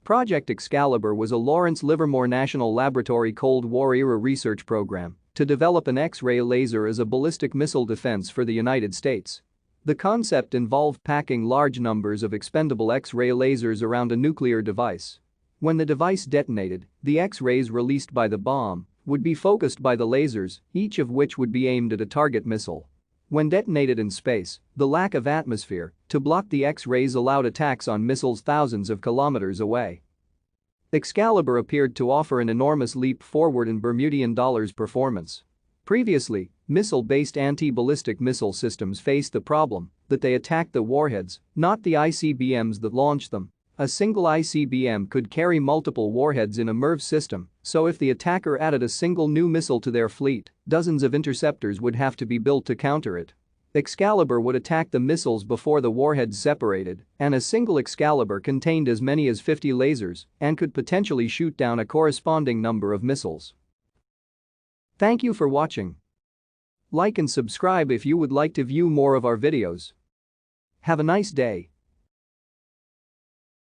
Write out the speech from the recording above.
Project Excalibur was a Lawrence Livermore National Laboratory Cold War-era research program to develop an X-ray laser as a ballistic missile defense for the United States. The concept involved packing large numbers of expendable X-ray lasers around a nuclear device. When the device detonated, the X-rays released by the bomb would be focused by the lasers, each of which would be aimed at a target missile. When detonated in space, the lack of atmosphere to block the X-rays allowed attacks on missiles thousands of kilometers away. Excalibur appeared to offer an enormous leap forward in Bermudian dollars performance. Previously, missile-based anti-ballistic missile systems faced the problem that they attacked the warheads, not the ICBMs that launched them. A single ICBM could carry multiple warheads in a MIRV system, so if the attacker added a single new missile to their fleet, dozens of interceptors would have to be built to counter it. Excalibur would attack the missiles before the warheads separated, and a single Excalibur contained as many as 50 lasers and could potentially shoot down a corresponding number of missiles. Thank you for watching. Like and subscribe if you would like to view more of our videos. Have a nice day.